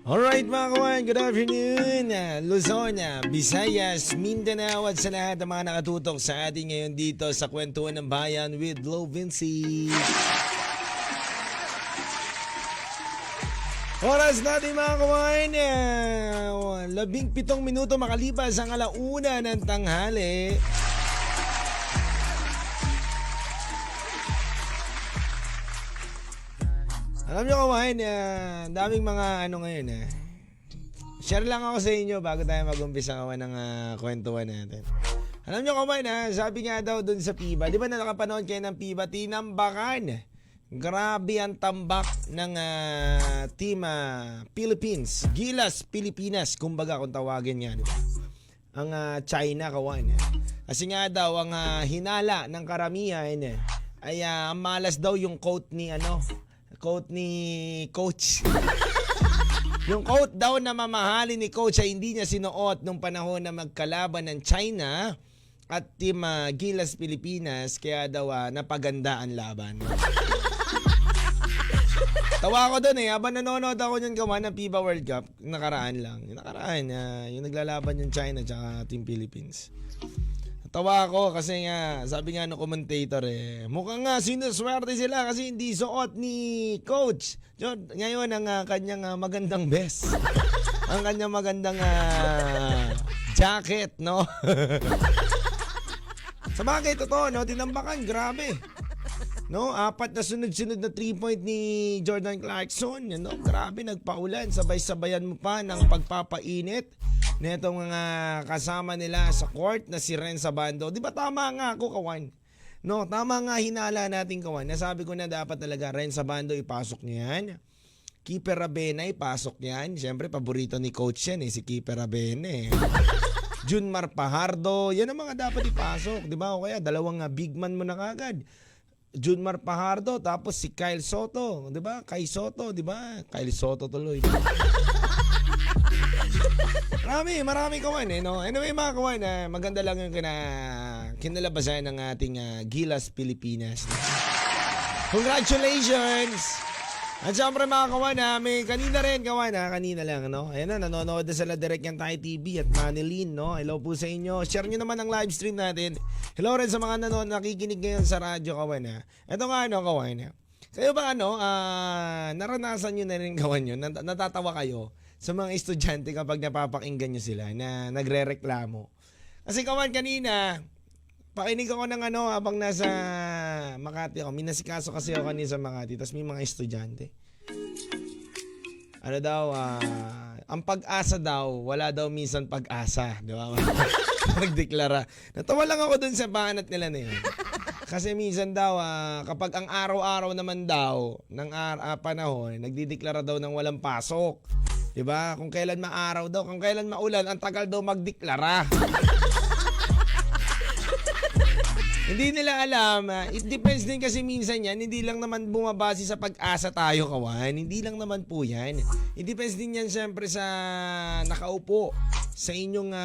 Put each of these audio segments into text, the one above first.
Alright mga kawan, good afternoon. Luzon, Visayas, Mindanao at sa lahat ng mga nakatutok sa ating ngayon dito sa Kwentuhan ng Bayan with Lo Vinci. Oras natin mga kawan, 17 minuto makalipas ang 1:00 ng tanghali. Alam nyo kawan, daming mga ngayon share lang ako sa inyo bago tayo mag-umpisa kawan ng kwentuhan natin. Alam nyo kawan, sabi nga daw dun sa PIBA, di ba na nakapanood kayo ng PIBA, tinambakan. Grabe ang tambak ng team Philippines, Gilas Pilipinas, kumbaga kung tawagin nga, di ba? Ang China kawan. Kasi nga daw ang hinala ng karamihan ay malas daw yung quote ni Coach. Yung quote daw na mamahalin ni Coach ay hindi niya sinuot nung panahon na magkalaban ng China at team Gilas Pilipinas, kaya daw napaganda ang laban. Tawa ko doon habang nanonood ako niyan kawan ng FIBA World Cup, nakaraan lang. Yung nakaraan, yung naglalaban yung China at team Philippines. Tawa ako kasi nga, sabi nga ng commentator mukhang nga sinuswerte sila kasi hindi suot ni Coach. Ngayon ang kanyang magandang vest. Ang kanyang magandang jacket, no? Sa bagay, totoo, no? Tinambakan, grabe. No, 4 na sunod-sunod na 3-point ni Jordan Clarkson. No? Grabe, nagpaulan. Sabay-sabayan mo pa ng pagpapainit netong mga kasama nila sa court na si Renza Bando. Di ba tama nga ako, kawan? No, tama nga hinala natin, kawan. Nasabi ko na dapat talaga Renza Bando ipasok niya yan. Keeper Rabena ipasok niyan. Siyempre, paborito ni Coach yan si Keeper Rabena Junmar Pajardo, yan ang mga dapat ipasok. Di ba? O kaya, dalawang big man mo na kagad. Junmar Pajardo, tapos si Kyle Soto, 'di ba? Kyle Soto, 'di ba? Kyle Soto tuloy. Marami kawan no. Anyway mga kawan, maganda lang yung kinalabasan ng ating Gilas Pilipinas. Congratulations! At syempre mga kawan, may kanina rin kawan kanina lang no. Ayan na, nanonood na sila direct yan tayo TV at Manilyn no. Hello po sa inyo. Share nyo naman ang live stream natin. Hello rin sa mga nakikinig ngayon sa radyo kawan Ito nga kawan Kayo ba naranasan nyo na rin kawan yun? Natatawa kayo sa mga estudyante kapag napapakinggan nyo sila na nagre-reklamo. Kasi kawan kanina, pakinig ako ng habang nasa Makati ako. Minasikaso kasi ako kanina sa Makati. Tapos may mga estudyante. Ang pag-asa daw, wala daw minsan pag-asa. Di ba? Nagdeklara. Natawa lang ako dun sa banat nila na yun. Kasi minsan daw, kapag ang araw-araw naman daw ng panahon, nagdideklara daw ng walang pasok. Di ba? Kung kailan maaraw daw, kung kailan maulan, ang tagal daw magdeklara. Hindi nila alam, it depends din kasi minsan yan, hindi lang naman bumabase sa pag-asa tayo kawan, hindi lang naman po yan. It depends din yan syempre sa nakaupo sa inyong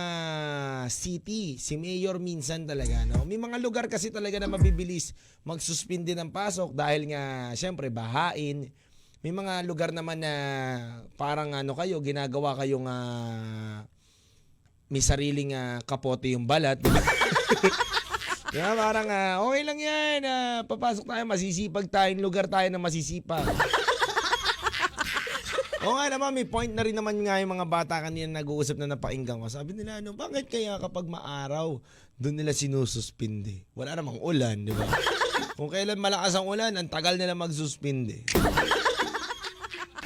city, si mayor minsan talaga. No? May mga lugar kasi talaga na mabibilis magsuspindi ng pasok dahil nga syempre bahain. May mga lugar naman na parang kayo, ginagawa kayong may sariling kapote yung balat. Parang okay lang yan, papasok tayo, masisipag tayong lugar tayo na masisipag. Oo nga naman, may point na rin naman nga yung mga bata kanina nag-uusap na napakinggan ko. Sabi nila, bakit kaya kapag maaraw, doon nila sinususpindi? Wala namang ulan, di ba? Kung kailan malakas ang ulan, ang tagal nila magsuspindi.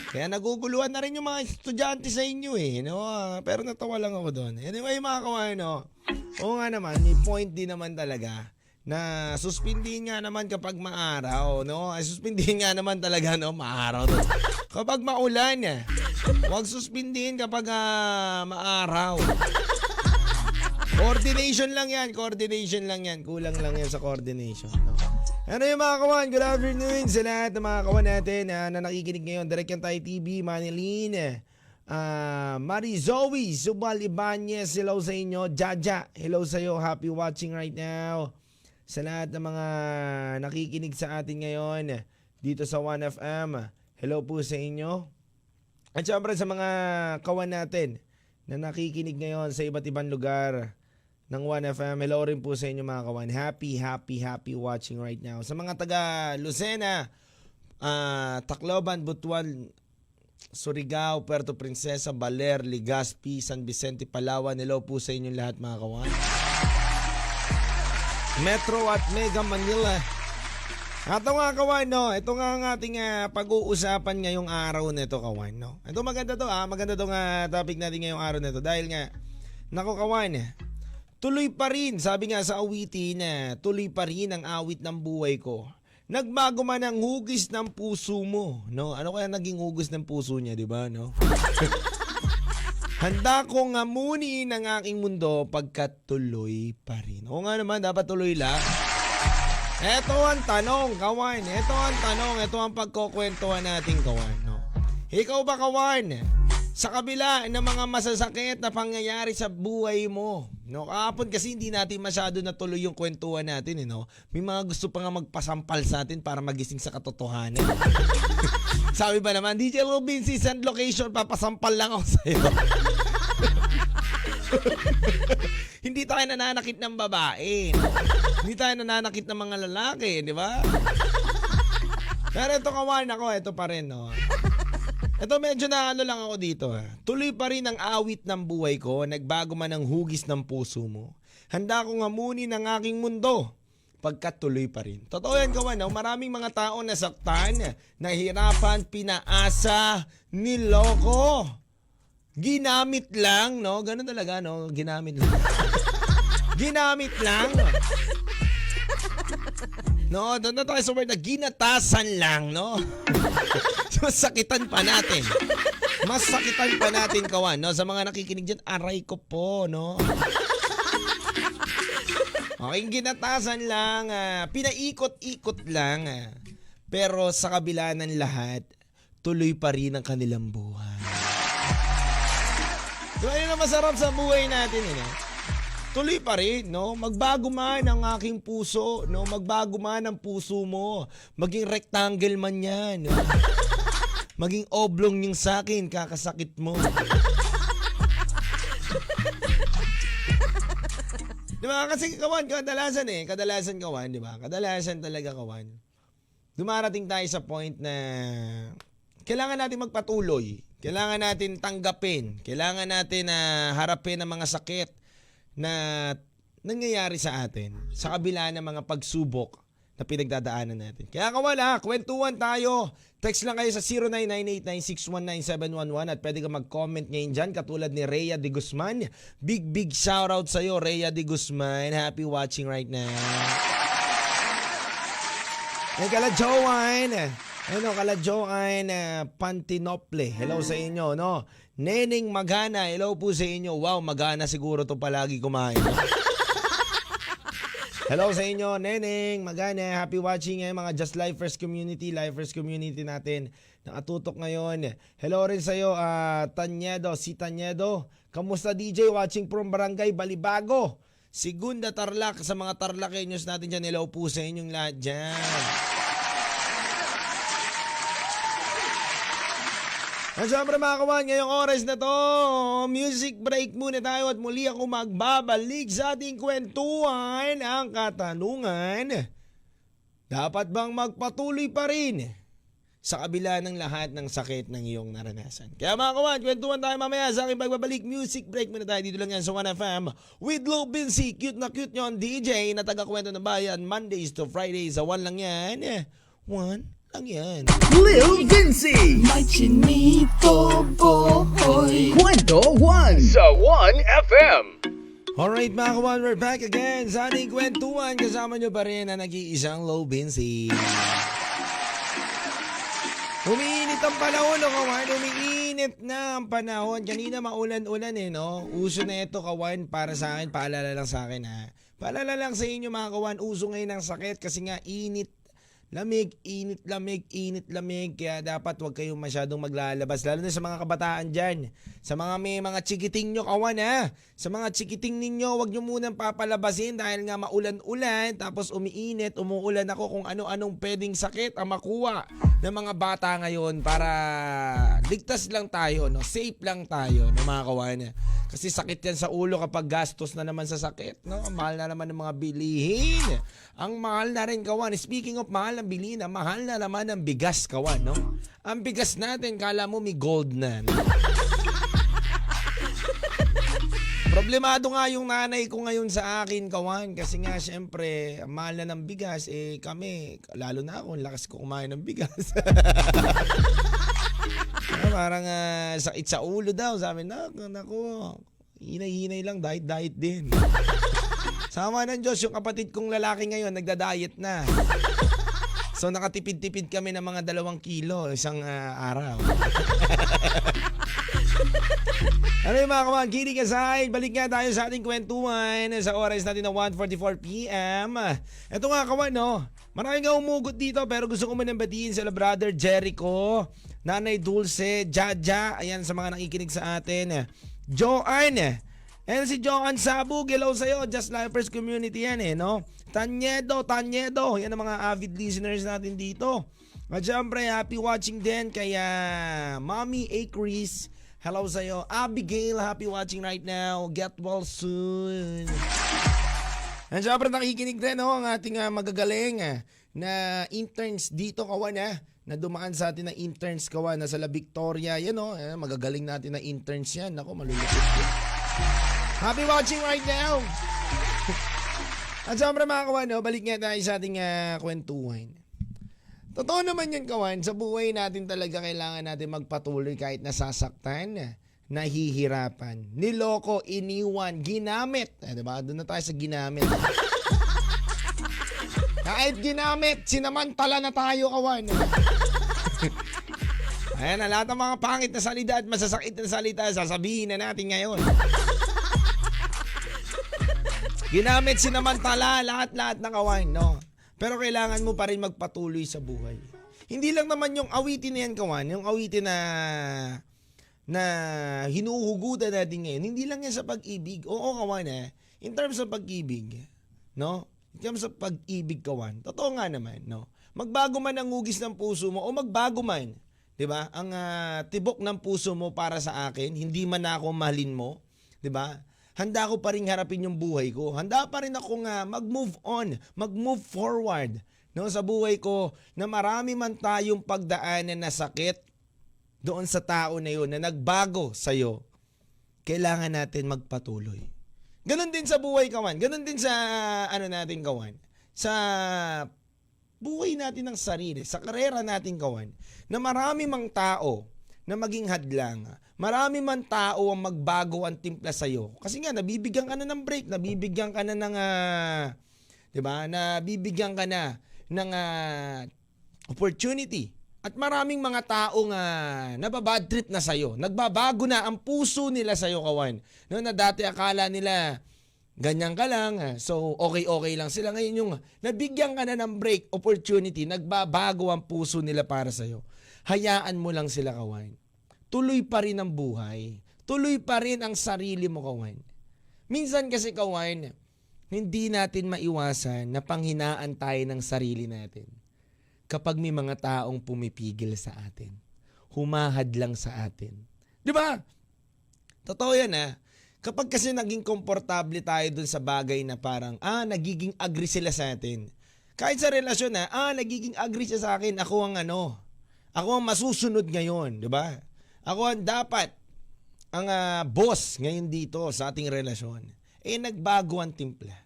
Kaya naguguluhan na rin yung mga estudyante sa inyo no? Pero natawa lang ako doon. Anyway mga kawan, oo nga naman, may point din naman talaga na suspindihin nga naman kapag maaraw, no? Ay suspindihin nga naman talaga, no? Maaraw. Kapag maulan, huwag suspindihin kapag maaraw. Coordination lang yan. Kulang lang yan sa coordination, no? Ano yung mga kawan, good afternoon sa lahat ng mga kawan natin na nakikinig ngayon. Direct yan tayo TV, Manilyn, Marizoe, Subal Ibanez, hello sa inyo. Jaja, hello sa iyo, happy watching right now. Sa lahat ng mga nakikinig sa atin ngayon dito sa 1FM, hello po sa inyo. At syempre sa mga kawan natin na nakikinig ngayon sa iba't ibang lugar ng 1FM, hello rin po sa inyo mga kawan. Happy watching right now. Sa mga taga Lucena, Tacloban, Butuan, Surigao, Puerto Princesa, Baler, Legazpi, San Vicente, Palawan, hello po sa inyong lahat mga kawan. Metro at Mega Manila. Ito nga kawan, no? Ito nga ang ating pag-uusapan ngayong araw na ito kawan, no? Ito maganda to maganda tong topic natin ngayong araw na ito dahil nga, nako kawan, tuloy pa rin, sabi nga sa awitin na tuloy pa rin ang awit ng buhay ko. Nagbago man ang hugis ng puso mo, no? Ano kaya naging hugis ng puso niya, di ba, no? Handa kong ngamunin ang aking mundo pagkat tuloy pa rin. Oo nga naman, dapat tuloy lang. Ito ang tanong, kawan. Ito ang tanong, ito ang pagkukwentuhan natin, kawan, no? Ikaw ba, kawan? Sa kabila ng mga masasakit na pangyayari sa buhay mo, no? Kahapon kasi hindi natin masyado natuloy yung kwentuhan natin, no? May mga gusto pa nga magpasampal sa atin para magising sa katotohanan. Sabi ba naman, DJ Robin, si send location, papasampal lang ako sa'yo. Hindi tayo nananakit ng babae. Hindi tayo nananakit ng mga lalaki, di ba? Pero ito kawan ako, ito pa rin, no? Ito medyo na ano lang ako dito. Tuloy pa rin ang awit ng buhay ko, nagbago man ang hugis ng puso mo. Handa kong hamunin ang aking mundo, pagkat tuloy pa rin. Totoo yan kawan, no? Maraming mga tao nasaktan, nahirapan, pinaasa, niloko. Ginamit lang, no? Ganun talaga, no? Ginamit lang. Ginamit lang. No, doon na tayo sa word na ginatasan lang, no? Masakitan pa natin. Masakitan pa natin, kawan, no? Sa mga nakikinig dyan, aray ko po, no? Okay, ginatasan lang, pinaikot-ikot lang. Pero sa kabila ng lahat, tuloy pa rin ang kanilang buhay. Diba yun ang masarap sa buhay natin, no? Tuloy pa rin, no? Magbago man ang aking puso, no? Magbago man ang puso mo. Maging rectangle man yan, no? Maging oblong yung sakin, kakasakit mo. Diba? Kasi kawan, kadalasan kawan, diba? Kadalasan talaga kawan. Dumarating tayo sa point na kailangan natin magpatuloy. Kailangan natin tanggapin. Kailangan natin harapin ang mga sakit na nangyayari sa atin sa kabila ng mga pagsubok na pinagdadaanan natin. Kaya kawala, kwentuhan tayo. Text lang kayo sa 0998-9619711 at pwede ka mag-comment ngayon dyan katulad ni Rhea de Guzman. Big shoutout sa'yo, Rhea de Guzman. Happy watching right now. Ay kala Joanne. Ano kala Joanne Pantinople. Hello sa inyo, no? Neneng Magana. Hello po sa inyo. Wow, Magana siguro to palagi kumain. Hello sa inyo, Neneng Magana. Happy watching mga Just Lifers community natin. Nakatutok ngayon. Hello rin sa iyo, Tanyedo, si Tanyedo. Kamusta DJ watching from Barangay Balibago? Segunda Tarlac, sa mga Tarlaceños natin dyan. Hello po sa inyong lahat dyan. At syempre mga kawan, ngayong oras na to, music break muna tayo at muli ako magbabalik sa ating kwentuhan. Ang katanungan, dapat bang magpatuloy pa rin sa kabila ng lahat ng sakit ng iyong naranasan? Kaya mga kawan, kwentuhan tayo mamaya sa aking pagbabalik. Music break muna tayo dito lang yan sa 1FM with Lou Vinci. Cute na cute nyo DJ na taga-kwento ng bayan, Mondays to Fridays. Sa 1 lang yan. 1 lang yan. Lil Vinci, May chinito boy. Kwento 1 sa 1FM. Alright mga kawan, we're back again sa ating kwentuhan. Kasama nyo pa rin na nag-iisang Lou Vinci. Umiinit ang panahon, no, kawan? Umiinit na ang panahon. Kanina maulan-ulan, no? Uso na ito, kawan, para sa akin. Paalala lang sa akin, ha? Paalala lang sa inyo, mga kawan. Uso ngayon ng sakit kasi nga init Lamig, init, lamig. Kaya dapat huwag kayong masyadong maglalabas. Lalo na sa mga kabataan dyan. Sa mga may mga chikiting nyo, kawan ha. Sa mga chikiting ninyo, huwag nyo munang papalabasin dahil nga maulan-ulan. Tapos umiinit, umuulan ako kung ano-anong pwedeng sakit ang makuha ng mga bata ngayon para ligtas lang tayo, no? Safe lang tayo, no, mga kawan. Kasi sakit yan sa ulo kapag gastos na naman sa sakit, no? Ang mahal na naman ng mga bilihin. Ang mahal na rin, kawan. Speaking of mahal ng bilihin, ang mahal na naman ng bigas, kawan, no? Ang bigas natin, kala mo may gold na, no? Problemado nga yung nanay ko ngayon sa akin, kawan. Kasi nga, syempre, ang mahal na ng bigas, kami, lalo na ako, lakas ko kumain ng bigas. Parang sakit sa ulo daw. Sabi, naku, hinay-hinay lang, diet din. Sama ng Diyos, yung kapatid kong lalaki ngayon, nagda-diet na. So, nakatipid-tipid kami ng mga 2 kilo isang araw. Ano yung mga kawan, kidding aside, balik nga tayo sa ating kwentuhan sa oras natin na 1:44 PM. Ito nga kawan, no? Maraming nga umugot dito pero gusto ko muna batiin sila brother Jericho, Nanay Dulce, Jaja, ayan sa mga nakikinig sa atin. Joanne, ayan si Joanne Sabug, hello sa'yo, Just Lifers Community yan no? Tanyedo, yan ang mga avid listeners natin dito. At syempre, happy watching din kay Mommy A. Chris. Hello sa'yo. Abigail, happy watching right now. Get well soon. And syempre, nakikinig din ang ating magagaling na interns dito, kawan na dumaan sa atin na interns, kawan, na sa La Victoria. Yan magagaling natin na interns yan. Ako, malulupit yan. Happy watching right now. At syempre mga kawan, balik nga tayo sa ating kwentuhan. Totoo naman yan, kawan. Sa buhay natin talaga kailangan natin magpatuloy kahit nasasaktan, nahihirapan, niloko, iniwan, ginamit. Diba? Doon na tayo sa ginamit. Kahit ginamit, sinamantala na tayo, kawan. Ayan na, lahat ng mga pangit na salita at masasakit na salita, sasabihin na natin ngayon. Ginamit, sinamantala, lahat-lahat ng kawan, no? Pero kailangan mo pa rin magpatuloy sa buhay. Hindi lang naman yung awitin na yan, kawan. Yung awitin na hinuhugutan natin ngayon. Hindi lang yan sa pag-ibig. Oo, kawan in terms of pag-ibig, no? In terms of pag-ibig, kawan. Totoo nga naman, no? Magbago man ang hugis ng puso mo o magbago man, 'di ba? Ang tibok ng puso mo para sa akin, hindi man ako mahalin mo, 'di ba? Handa ko pa rin harapin yung buhay ko. Handa pa rin ako mag-move on, mag-move forward, no, sa buhay ko na marami man tayong pagdaanan na sakit doon sa tao na yun na nagbago sa'yo. Kailangan natin magpatuloy. Ganon din sa buhay, kawan. Ganon din sa natin, kawan. Sa buhay natin ng sarili, sa karera natin, kawan. Na marami mang tao na maging hadlang. Marami man tao ang magbago ang timpla sa'yo. Kasi nga, nabibigyan ka na ng break, nabibigyan ka na ng, diba? Nabibigyan ka na ng opportunity. At maraming mga taong nababad trip na sa'yo. Nagbabago na ang puso nila sa'yo, kawan. No, na dati akala nila, ganyan ka lang, so okay lang sila. Ngayon yung nabigyan ka na ng break, opportunity, nagbabago ang puso nila para sa'yo. Hayaan mo lang sila, kawan. Tuloy pa rin ang buhay. Tuloy pa rin ang sarili mo, kawan. Minsan kasi, kawan, hindi natin maiwasan na panghinaan tayo ng sarili natin. Kapag may mga taong pumipigil sa atin. Humahad lang sa atin. Di ba? Totoo yan Kapag kasi naging komportable tayo dun sa bagay na parang, nagiging agree sila sa atin. Kahit sa relasyon nagiging agree siya sa akin, ako ang masusunod ngayon, di ba? Ako ang dapat, ang boss ngayon dito sa ating relasyon. Nagbago ang timpla.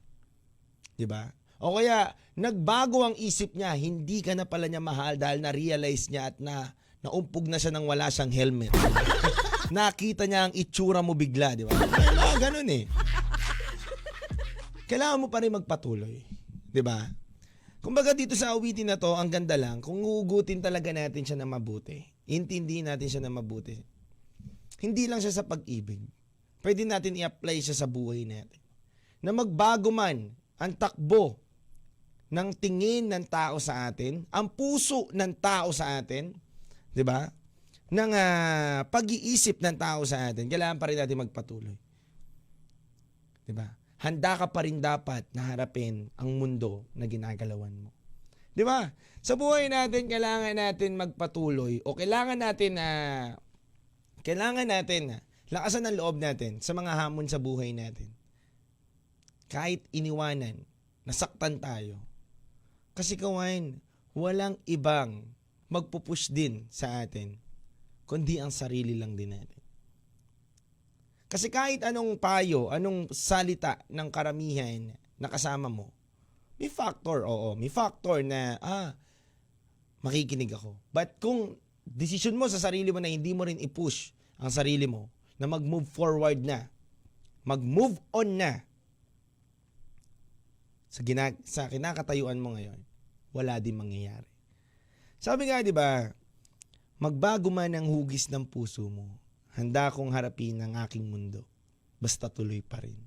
Di ba? O kaya, nagbago ang isip niya, hindi ka na pala niya mahal dahil na-realize niya at naumpog na siya nang wala siyang helmet. Nakita niya ang itsura mo bigla, di ba? Ganun Kailangan mo pa rin magpatuloy. Di ba? Kumbaga dito sa awitin na to, ang ganda lang, kung hugutin talaga natin siya na mabuti, intindihin natin siya na mabuti, hindi lang siya sa pag-ibig. Pwede natin i-apply siya sa buhay natin. Na magbago man ang takbo ng tingin ng tao sa atin, ang puso ng tao sa atin, 'di ba? Ng pag-iisip ng tao sa atin, kailangan pa rin natin magpatuloy. 'Di ba? Handa ka pa rin dapat na harapin ang mundo na ginagalawan mo. 'Di ba? Sa buhay natin, kailangan natin magpatuloy o kailangan natin lakasan ang loob natin sa mga hamon sa buhay natin. Kahit iniwanan, nasaktan tayo. Kasi kawan, walang ibang magpupush din sa atin, kundi ang sarili lang din natin. Kasi kahit anong payo, anong salita ng karamihan na kasama mo, may factor, may factor na, makikinig ako. But kung decision mo sa sarili mo na hindi mo rin i-push ang sarili mo, na mag-move forward na, mag-move on na, sa kinakatayuan mo ngayon, wala din mangyayari. Sabi nga, di ba, magbago man ang hugis ng puso mo, handa kong harapin ang aking mundo, basta tuloy pa rin.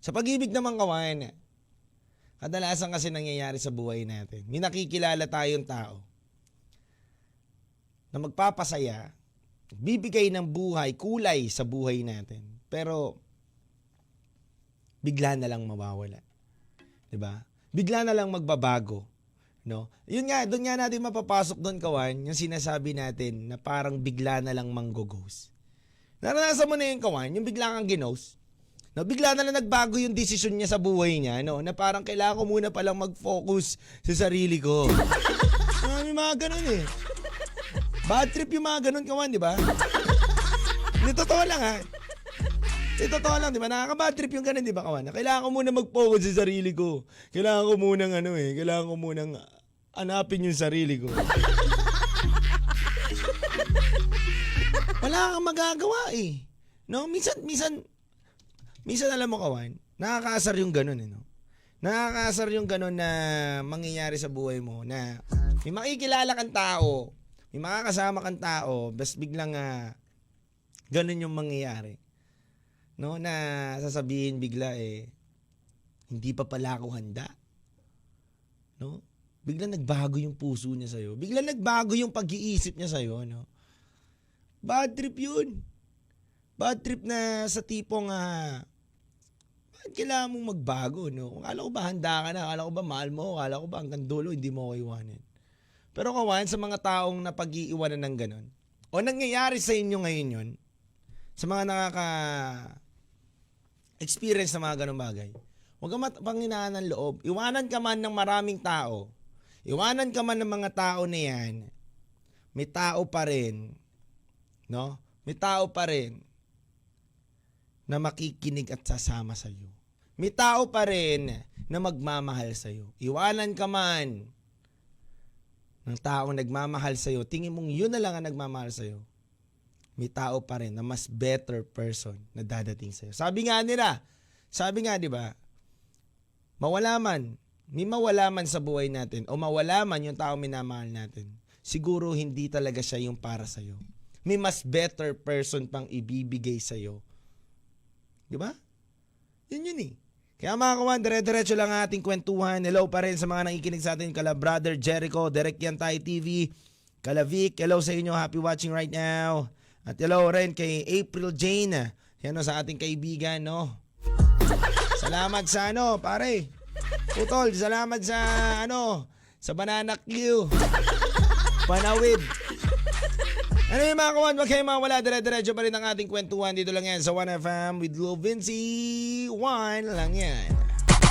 Sa pag-ibig naman kawan, kadalasan kasi nangyayari sa buhay natin, may nakikilala tayong tao na magpapasaya, bibigay ng buhay, kulay sa buhay natin, pero bigla na lang mawawala. 'Di ba? Bigla na lang magbabago, no? Yun nga, doon nga natin mapapasok doon kawan, yung sinasabi natin na parang bigla na lang manggoghost. Naranasan mo na yung kawan, yung bigla kang ginost. No, bigla na lang nagbago yung desisyon niya sa buhay niya, no? Na parang kailangan ko muna palang mag-focus sa sarili ko. May mga ganun eh. Bad trip yung mga ganun kawan, di ba? Hindi, totoo lang ha. Totoo lang, di ba? Nakaka-bad trip yung ganun, di ba kawan? Kailangan ko muna mag-focus sa sarili ko. Kailangan ko munang hanapin yung sarili ko. Wala kang magagawa eh. No? Minsan alam mo kawan, nakakaasar yung ganun eh, no? Nakakaasar yung ganun na mangyayari sa buhay mo na may makikilala kang tao, may makakasama kang tao, bas biglang ganun yung mangyayari. No, na sasabihin bigla hindi pa pala ako handa. No? Biglang nagbago yung puso niya sa'yo. Biglang nagbago yung pag-iisip niya sa'yo, no? Bad trip yun. Bad trip na sa tipong bakit kailangan mong magbago, no? Akala ko ba handa ka na? Akala ko ba mahal mo? Akala ko ba hanggang dulo hindi mo ko iwanan? Pero kawan, sa mga taong napag-iiwanan ng ganun, o nangyayari sa inyo ngayon yun, sa mga experience sa mga ganung bagay, huwag kang panghinaan ng loob. Iwanan ka man ng maraming tao, iwanan ka man ng mga tao na yan, may tao pa rin, no? May tao pa rin na makikinig at sasama sa iyo. May tao pa rin na magmamahal sa iyo. Iwanan ka man ng taong nagmamahal sa iyo, tingin mong yun na lang ang nagmamahal sa iyo, may tao pa rin na mas better person na dadating sa iyo. Sabi nga, di ba? May mawala man sa buhay natin o mawala man yung tao minamahal natin, siguro hindi talaga siya yung para sa iyo. May mas better person pang ibibigay sa iyo. Di ba? Yun eh. Kaya mga kawan, dire-diretso lang ang ating kwentuhan. Hello pa rin sa mga nakikinig sa atin, kala Brother Jericho, Direct Yan Tayo TV, kala Vic, hello sa inyo, happy watching right now. At hello rin kay April Jane, yan o, sa ating kaibigan, no? Salamat sa pare. Putol, salamat sa sa Banana Q. Panawid. Ano yung mga kawan, wag kayong mawala, dire-diretso pa rin ang ating kwentuhan. Dito lang yan sa 1FM with Lil Vinci. 1 lang yan.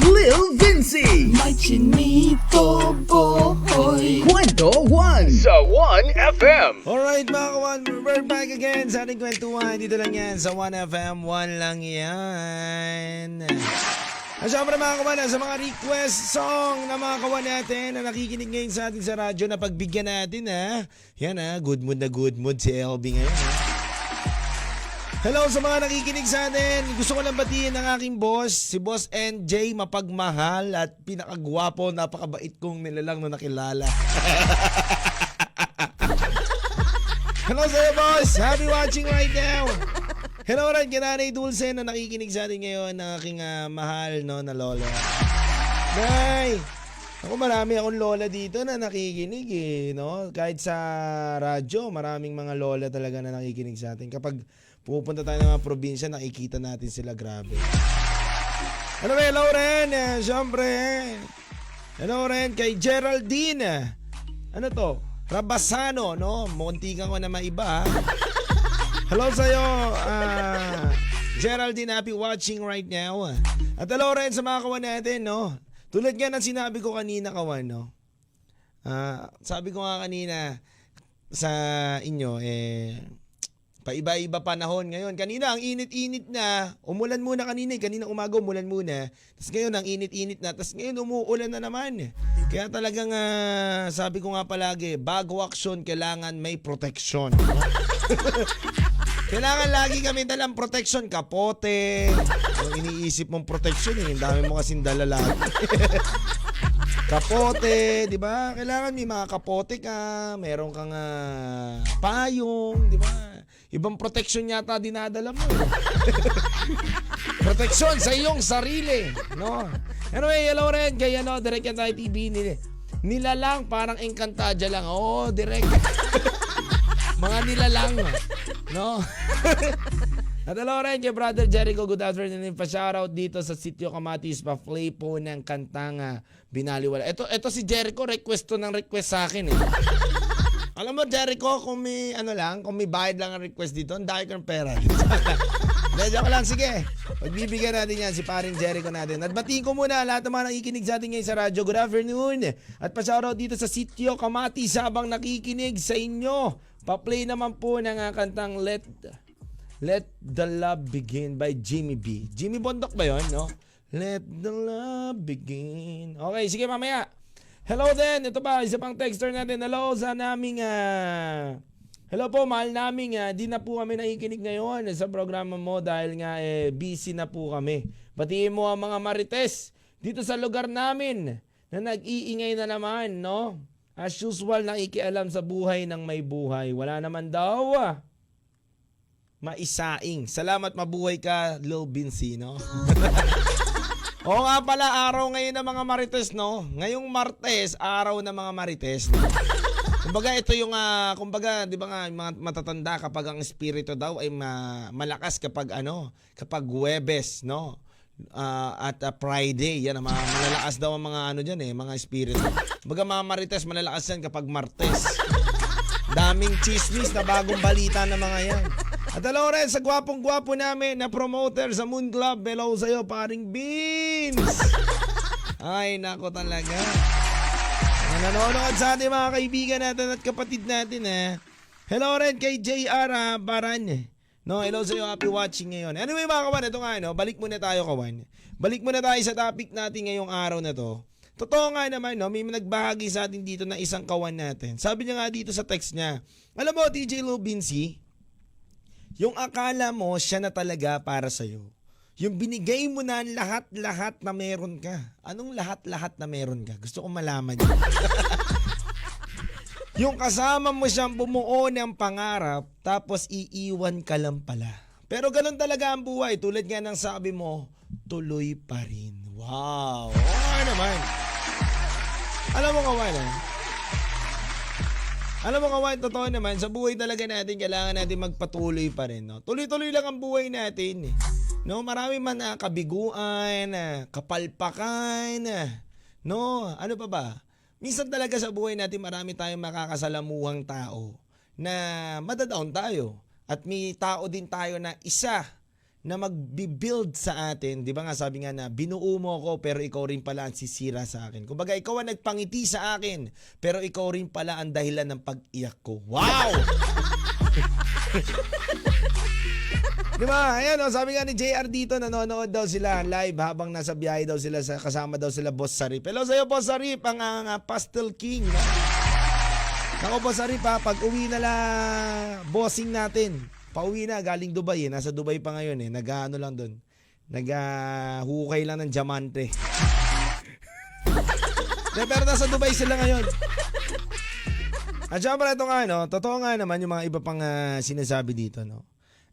Lil Vinci. May chinito boy. Kwento 1 sa 1FM. Alright mga kawan, we're back again sa ating kwentuhan. Dito lang yan sa 1FM. 1 lang yan. At syempre mga kawan, sa mga request song na mga kawan natin na nakikinig ngayon sa atin sa radyo, na pagbigyan natin Yan good mood na good mood si LB ngayon Hello sa mga nakikinig sa atin. Gusto ko lang batiin ang aking boss, si Boss NJ, mapagmahal at pinakagwapo, napakabait kong nilalang na nakilala. Hello sa'yo boss, happy watching right now. Hello rin kay Nanay Dulce na nakikinig sa atin ngayon, ng aking mahal na lolo. Nay! Ako marami akong lola dito na nakikinig no? Kahit sa radyo, maraming mga lola talaga na nakikinig sa atin. Kapag pupunta tayo ng mga probinsya, nakikita natin sila, grabe. Hello rin, syempre. Hello rin kay Geraldine. Ano to? Rabasano, no? Muntikan ko na maiba. Hello sa'yo, Geraldine, happy watching right now. At hello rin sa mga kawan natin, no? Tulad nga ng sinabi ko kanina, kawan, no? Sabi ko nga kanina sa inyo, paiba-iba panahon ngayon. Kanina, ang init-init na. Umulan muna kanina. Kanina umaga, umulan muna. Tapos ngayon, ang init-init na. Tapos ngayon, umuulan na naman. Kaya talagang, sabi ko nga palagi, bago aksyon, kailangan may protection. Kailangan lagi kami dalang protection, kapote. Yung iniisip mong protection, ang dami mo kasing dala lagi. Kapote, di ba? Kailangan may mga kapote ka, meron kang payong, di ba? Ibang protection yata dinadala mo. Protection sa iyong sarili, no? Anyway, hello rin kay Direct Yan Tayo TV nilalang parang Encantadia lang. Oh, direct. Mga nilalang, no? At hello rin kay Brother Jericho, good afternoon. Pa-shoutout dito sa Sitio Kamatis, pa-play po ng kantang Binaliwala. Ito si Jericho, request sa akin Alam mo, Jericho, kung may kung may bayad lang ang request dito, ang dahil kang pera. Medyo ko lang, sige. Pagbibigyan natin yan si paring Jericho natin. At batiin ko muna lahat ng mga nakikinig sa atin ngayon sa radyo. Good afternoon. At pa-shoutout dito sa Sitio Kamatis habang nakikinig sa inyo. Pa-play naman po ng kantang Let the Love Begin by Jimmy B. Jimmy Bondok ba yun, no? Let the love begin. Okay, sige mamaya. Hello din. Ito pa, isa pang texter natin. Hello sa naming hello po, mahal naming di na po kami nakikinig ngayon sa programa mo dahil nga busy na po kami. Batiin mo ang mga marites dito sa lugar namin na nag-iingay na naman, no? As usual, nakikialam sa buhay ng may buhay. Wala naman daw maisaing. Salamat, mabuhay ka, Lil Vinci, no? Oo nga pala, araw ngayon ng mga marites, no? Ngayong Martes, araw ng mga marites, no? Kumbaga, ito yung, di ba nga, mga matatanda kapag ang espiritu daw ay malakas kapag Huwebes, no? At Friday, yan, malalakas daw ang mga dyan mga espiritu. Kumbaga, mga marites, malalakas yan kapag Martes. Daming chismis na bagong balita na mga yan. At hello rin sa gwapong-gwapo namin na promoter sa Moon Club. Hello sa'yo, paring Beans. Ay, nako talaga. Nanonood sa ating mga kaibigan natin at kapatid natin. Hello rin kay JR Baran. No, hello sa'yo, happy watching ngayon. Anyway mga kawan, ito nga, balik muna tayo kawan. Balik muna tayo sa topic natin ngayong araw na to. Totoo nga naman, may nagbahagi sa atin dito na isang kawan natin. Sabi niya nga dito sa text niya, alam mo, TJ Lubinsi, yung akala mo siya na talaga para sa'yo. Yung binigay mo na lahat-lahat na meron ka. Anong lahat-lahat na meron ka? Gusto ko malaman yun. Yung kasama mo siyang bumuo ng pangarap, tapos iiwan ka lang pala. Pero ganun talaga ang buhay. Tulad nga ng sabi mo, tuloy pa rin. Wow! Oo naman. Alam mo kawan, totoo naman, sa buhay talaga natin, kailangan natin magpatuloy pa rin. No? Tuloy-tuloy lang ang buhay natin. No? Marami man kabiguan, kapalpakan, no? Ano pa ba? Minsan talaga sa buhay natin, marami tayong makakasalamuhang tao na madadown tayo. At may tao din tayo na isa na magbibuild sa atin. Di ba nga sabi nga na binuo mo ako pero ikaw rin pala ang sisira sa akin. Kumbaga ikaw ang nagpangiti sa akin pero ikaw rin pala ang dahilan ng pag-iyak ko. Wow! Di ba? Ayan sabi nga ni JR dito, nanonood daw sila live habang nasa biyahe daw sila, kasama daw sila Boss Sarip. Hello sa'yo Boss Sarip, ang Pastel King. Ako Boss Sarip pag uwi na bossing natin. Pauwi na, galing Dubai Nasa Dubai pa ngayon Nag-ano lang doon. Nag-hukay lang ng diamante. Pero nasa Dubai sila ngayon. At syempre ito nga totoo nga naman yung mga iba pang sinasabi dito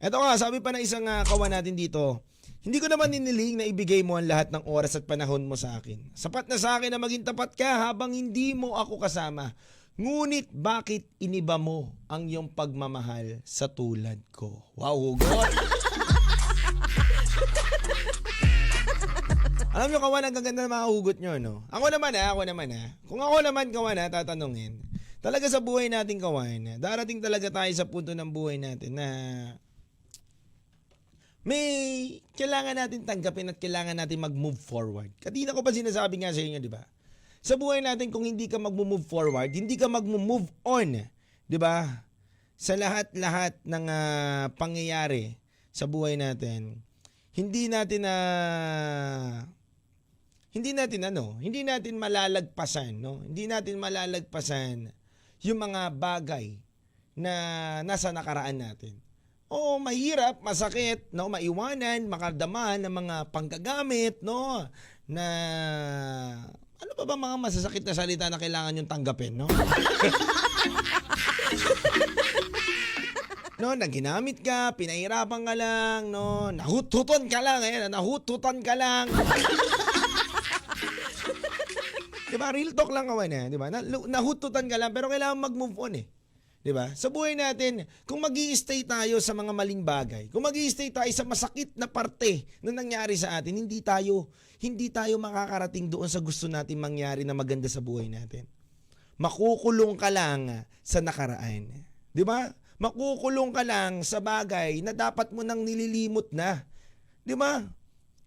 Ito nga, sabi pa na isang kawan natin dito, Hindi ko naman niniling na ibigay mo ang lahat ng oras at panahon mo sa akin. Sapat na sa akin na maging tapat ka habang hindi mo ako kasama. Ngunit bakit iniba mo ang iyong pagmamahal sa tulad ko? Wow, hugot! Alam nyo, kawan, ang gaganda ng mga hugot nyo, no? Ako naman. Kung ako naman, kawan, tatanungin. Talaga sa buhay natin, kawan, darating talaga tayo sa punto ng buhay natin na may kailangan natin tanggapin at kailangan natin mag-move forward. Kanina ko pa sinasabi nga sa inyo, di ba? Sa buhay natin, kung hindi ka mag-move forward, hindi ka mag-move on, di ba? Sa lahat-lahat ng pangyayari sa buhay natin, hindi natin malalagpasan, no? Hindi natin malalagpasan yung mga bagay na nasa nakaraan natin. Oo, mahirap, masakit, no, maiwanan, makadama ng mga panggagamit, no, na ano pa ba mga masasakit na salita na kailangan yung tanggapin, no? No, na ginamit ka, pinahirapan ka lang, no, nahututan ka lang, nahututan ka lang. Diba, real talk lang kawan diba? Nahututan ka lang pero kailangan mag-move on Diba? Sa buhay natin, kung mag-i-stay tayo sa mga maling bagay, kung mag-i-stay tayo sa masakit na parte na nangyari sa atin, hindi tayo makakarating doon sa gusto natin mangyari na maganda sa buhay natin. Makukulong ka lang sa nakaraan. Diba? Makukulong ka lang sa bagay na dapat mo nang nililimot na. Diba?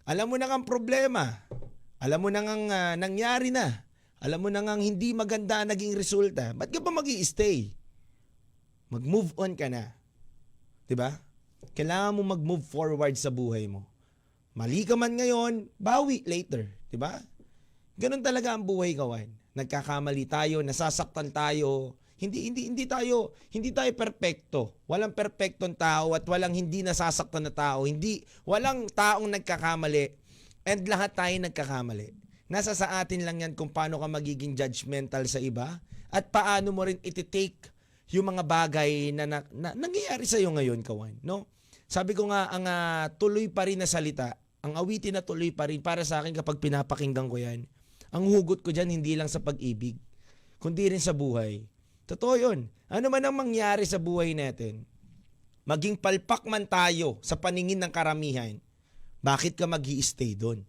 Alam mo na ang problema. Alam mo na ang nangyari na. Alam mo na ang hindi maganda ang naging resulta. Ba't ka pa mag-i-stay? Mag-move on ka na. Diba? Kailangan mo mag-move forward sa buhay mo. Mali ka man ngayon, bawi later. Diba? Ganun talaga ang buhay, kawan. Nagkakamali tayo, nasasaktan tayo. Hindi tayo perpekto. Walang perpektong tao at walang hindi nasasaktan na tao. Walang taong nagkakamali. And lahat tayo nagkakamali. Nasa sa atin lang yan kung paano ka magiging judgmental sa iba at paano mo rin iti-take yung mga bagay na nangyayari sa iyo ngayon, kawan, no? Sabi ko nga, ang tuloy pa rin na salita, ang awitin na tuloy pa rin para sa akin kapag pinapakinggan ko yan. Ang hugot ko dyan, hindi lang sa pag-ibig, kundi rin sa buhay. Totoo yun. Ano man ang mangyari sa buhay natin, maging palpak man tayo sa paningin ng karamihan, bakit ka mag-i-stay doon?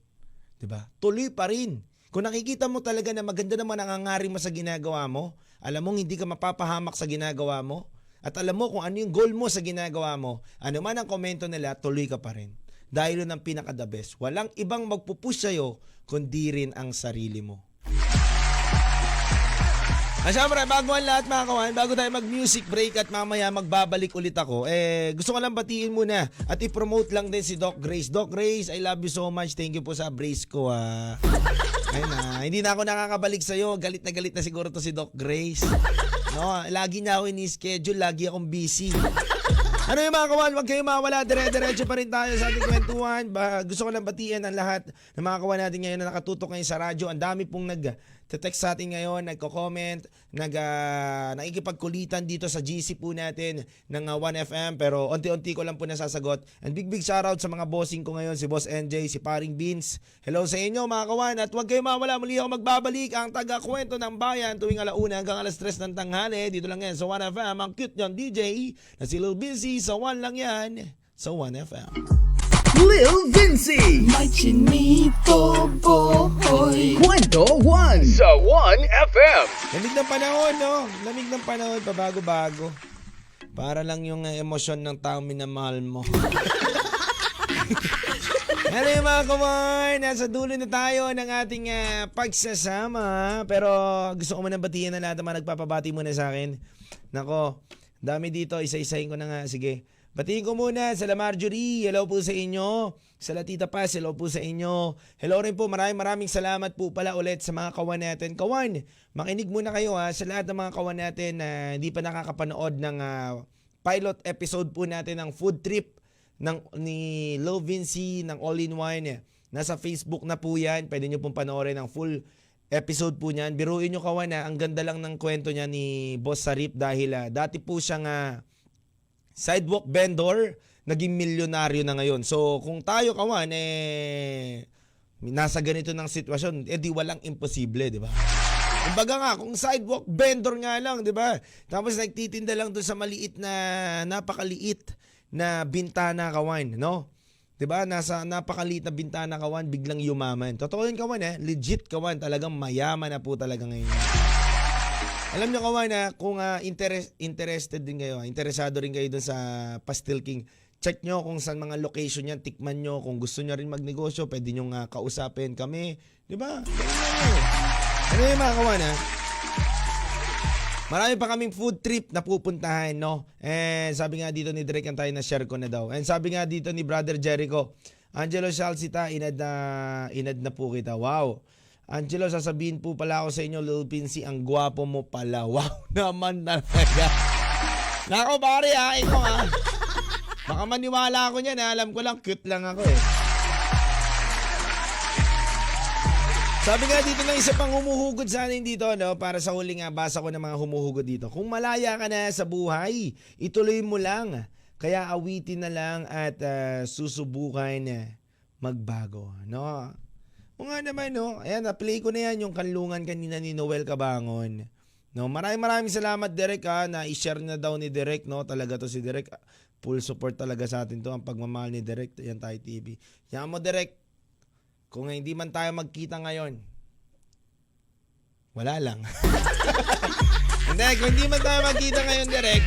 Diba? Tuloy pa rin. Kung nakikita mo talaga na maganda naman ang hangarin mo sa ginagawa mo, alam mo hindi ka mapapahamak sa ginagawa mo, at alam mo kung ano yung goal mo sa ginagawa mo, ano man ang komento nila, tuloy ka pa rin. Dahil yun ang pinaka-the best. Walang ibang magpupush sa'yo, kundi rin ang sarili mo. Siyempre, bago ang lahat mga kawan, bago tayo mag-music break at mamaya magbabalik ulit ako, gusto ko lang batiin muna at i-promote lang din si Doc Grace. Doc Grace, I love you so much. Thank you po sa brace ko. Ayun hindi na ako nakakabalik sa'yo. Galit na siguro to si Doc Grace. No, lagi niya ako ini-schedule, lagi akong busy. Ano yung mga kawan, huwag kayo mawala, dire-diretso pa rin tayo sa ating kwentuhan. Gusto ko lang batiin ang lahat ng mga kawan natin ngayon na nakatutok ngayon sa radyo. Ang dami pong nag-text sa atin ngayon, nagko-comment, nakikipagkulitan dito sa GC po natin ng 1FM. Pero unti-unti ko lang po nasasagot. And big shoutout sa mga bossing ko ngayon, si Boss NJ, si Paring Beans. Hello sa inyo mga kawan at huwag kayo mawala, muli ako magbabalik ang taga-kwento ng bayan tuwing 1:00 hanggang 3:00 ng tanghali. Dito lang yan sa 1FM, ang cute niyang DJ na si Lil Busy. Sa 1 lang yan, sa 1FM. Lil Vinci. May chinito boy. Kwento 1 sa 1FM. Lamig ng panahon, no? Lamig ng panahon, pabago-bago. Para lang yung emosyon ng taong minamahal mo. Ano yung mga kawan, nasa dulo na tayo ng ating pagsasama. Pero gusto ko muna batiin na lahat ng mga nagpapabati muna sa akin. Nako, dami dito, isa-isahin ko na nga. Sige, batiin ko muna sa La Marjorie, hello po sa inyo. Sa La Tita Paz, hello po sa inyo. Hello rin po, maraming salamat po pala ulit sa mga kawan natin. Kawan, makinig muna kayo sa lahat ng mga kawan natin na hindi pa nakakapanood ng pilot episode po natin ng food trip ni Lil Vinci ng All-in-One. Nasa Facebook na po yan, pwede nyo pong panoorin ang full episode po niyan. Biruin nyo kawan ang ganda lang ng kwento niya ni Boss Sarip dahil dati po siyang sidewalk vendor naging milyonaryo na ngayon. So, kung tayo kawan, nasa ganito ng sitwasyon, di walang imposible, di ba? Kumbaga nga, kung sidewalk vendor nga lang, di ba? Tapos nagtitinda lang doon sa maliit na, napakaliit na bintana kawan, no? Di ba? Nasa napakaliit na bintana kawan, biglang yumaman. Totoo yun kawan, legit kawan, talagang mayaman na po talaga ngayon. Alam nyo kawan, kung interested din kayo, interesado rin kayo doon sa Pastel King, check nyo kung saan mga location yan, tikman nyo. Kung gusto nyo rin magnegosyo, pwede nyo kausapin kami. Di ba? Ano yung mga kawan, Marami pa kaming food trip na pupuntahan, no? And sabi nga dito ni Derek, ang tayo na share ko na daw. And sabi nga dito ni Brother Jericho, Angelo Salsita, inad na po kita. Wow. Angelo, sasabihin po pala ako sa inyo, Lil Pincy, ang gwapo mo pala. Wow naman talaga. Nako pare ikaw Baka maniwala ako niyan, alam ko lang, cute lang ako Sabi nga dito ng isa pang humuhugod sa atin dito, no? Para sa huling basa ko ng mga humuhugod dito. Kung malaya ka na sa buhay, ituloy mo lang. Kaya awitin na lang at susubukan magbago, no? O nga naman, no? Ayan, na-play ko na yan yung kanlungan kanina ni Noel Cabangon. No, maraming salamat Derek na i-share na daw ni Derek, no? Talaga to si Derek. Full support talaga sa atin to ang pagmamahal ni Derek. Yan tayo TV. Yan mo Derek. Kung hindi man tayo magkita ngayon, wala lang. Hindi, kung hindi man tayo magkita ngayon, Derek,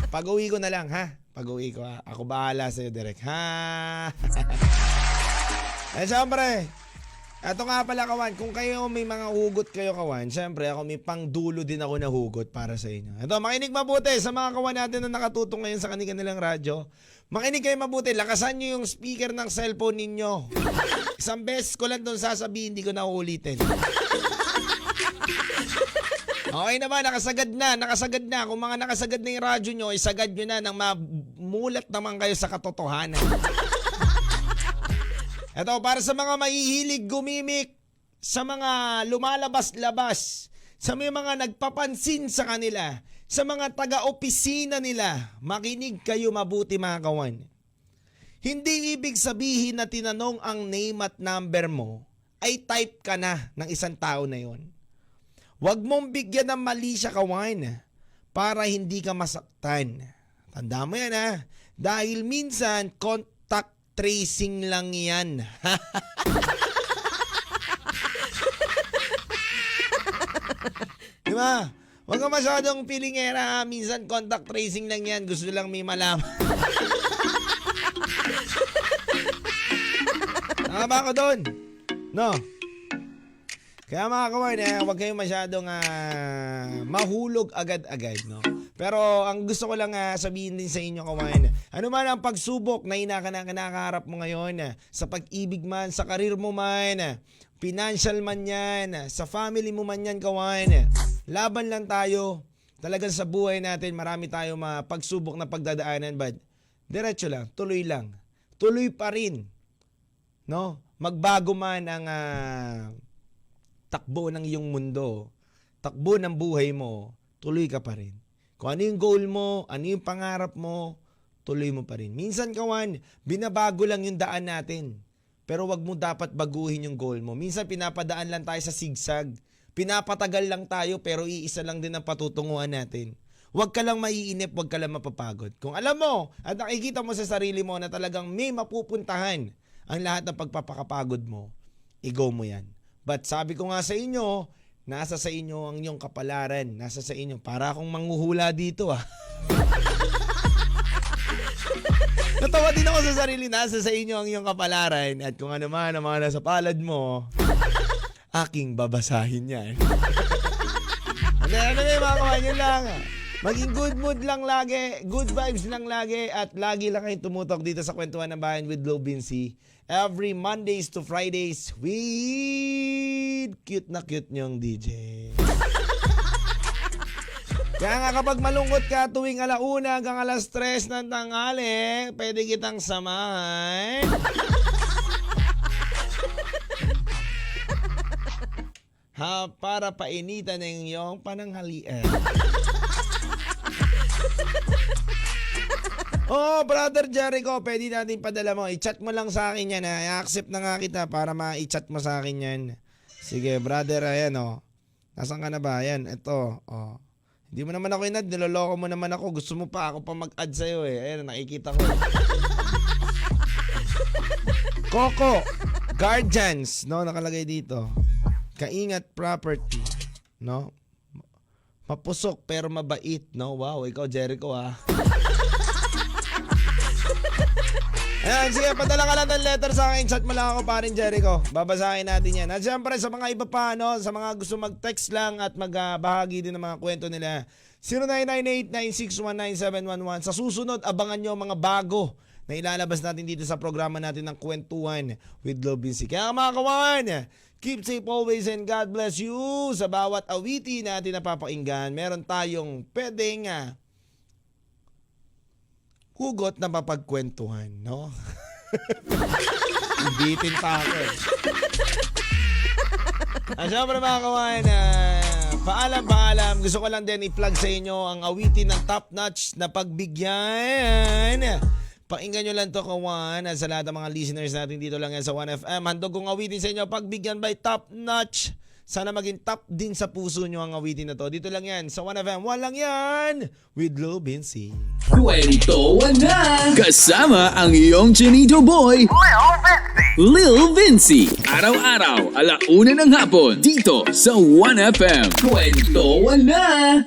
pag-uwi ko na lang, ha? Pag-uwi ko, ha? Ako bahala sa'yo, Derek, ha? Siyempre, ito nga pala, kawan, kung kayo may mga hugot kayo, kawan, siyempre, ako may pangdulo din ako na hugot para sa inyo. Ito, makinig mabuti sa mga kawan natin na nakatutong ngayon sa kanilang radyo. Makinig kayo mabuti, lakasan nyo yung speaker ng cellphone ninyo. Isang beses ko lang doon sasabihin, hindi ko na uulitin. Okay naman, nakasagad na. Kung mga nakasagad na yung radyo nyo, isagad nyo na nang mamulat naman kayo sa katotohanan. Ito, para sa mga mahihilig gumimik, sa mga lumalabas-labas, sa mga nagpapansin sa kanila, sa mga taga-opisina nila, makinig kayo mabuti mga kawan. Hindi ibig sabihin na tinanong ang name at number mo, ay type ka na ng isang tao na yon. Huwag mong bigyan ng mali siya kawan, para hindi ka masaktan. Tanda mo yan dahil minsan contact tracing lang yan. Diba? Huwag ka masyadong pilingera, minsan contact tracing lang yan, gusto lang may malaman. Nakaba ko doon? No? Kaya mga kawan, huwag kayong masyadong mahulog agad-agad, no? Pero ang gusto ko lang sabihin din sa inyo, kawan, ano man ang pagsubok na kinakaharap mo ngayon, sa pag-ibig man, sa karir mo man, financial man yan, sa family mo man yan, kawan, laban lang tayo. Talagang sa buhay natin, marami tayong pagsubok na pagdadaanan, but diretso lang, tuloy lang. Tuloy pa rin. No? Magbago man ang takbo ng iyong mundo, takbo ng buhay mo, tuloy ka pa rin. Kung ano yung goal mo, ano yung pangarap mo, tuloy mo pa rin. Minsan kawan, binabago lang yung daan natin. Pero wag mo dapat baguhin yung goal mo. Minsan pinapadaan lang tayo sa sigsag. Pinapatagal lang tayo pero iisa lang din ang patutunguhan natin. Huwag ka lang maiinip, huwag ka lang mapapagod. Kung alam mo at nakikita mo sa sarili mo na talagang may mapupuntahan ang lahat ng pagpapakapagod mo, i-go mo yan. But sabi ko nga sa inyo, nasa sa inyo ang iyong kapalaran. Nasa sa inyo. Para akong manghuhula dito Natawa din ako sa sarili, nasa sa inyo ang iyong kapalaran. At kung ano man ang mga nasa palad mo, aking babasahin yan. Ano mga kawan, yun lang. Maging good mood lang lagi, good vibes lang lagi, at lagi lang kayong tumutok dito sa Kwentuhan ng Bayan with Lil Vincy. Every Mondays to Fridays with cute na cute niyong DJ. Kaya nga kapag malungkot ka tuwing 1:00 hanggang 3:00 ng tanghali, pwede kitang samahan. Para painitan ng iyong pananghalian. Oh, Brother Jericho, pwede natin padala mo. I-chat mo lang sa akin yan. I-accept na nga kita para ma-i-chat mo sa akin yan. Sige, brother, ayan oh. Nasaan ka na ba? Ayan, ito. Oh. Hindi mo naman ako inad, niloloko mo naman ako. Gusto mo pa ako pa mag-add sa'yo eh. Ayan, nakikita ko. Coco, Guardians, no, nakalagay dito. Kaingat property, no? Mapusok pero mabait, no? Wow, ikaw Jericho ah. Ayan, sige, padala ka lang ng letter sa akin. Chat mo lang ako, parin Jericho. Babasahin natin yan. At syempre, sa mga iba pa, no, sa mga gusto mag-text lang at magbahagi din ng mga kwento nila, 0998-9619711. Sa susunod, abangan nyo mga bago na ilalabas natin dito sa programa natin ng Kwentuhan with Love Vinci. Kaya mga kawan, keep safe always and God bless you. Sa bawat awiti natin na papakinggan, meron tayong pwedeng hugot na mapagkwentuhan, no? Ibitin pa ako eh. Siyempre mga kawan, paalam. Gusto ko lang din i-plug sa inyo ang awitin ng Top Notch na pagbigyan. Pakinggan nyo lang to kawan at sa lahat ng mga listeners natin dito lang yan sa 1FM. Handog kong awitin sa inyo, pagbigyan by Top Notch. Sana maging top din sa puso nyo ang awitin na to. Dito lang yan sa 1FM. Walang yan with Lil Vinci. Kwentuhan na! Kasama ang iyong Chinito Boy, Lil Vinci. Araw-araw, 1:00 ng hapon, dito sa 1FM. Kwentuhan na!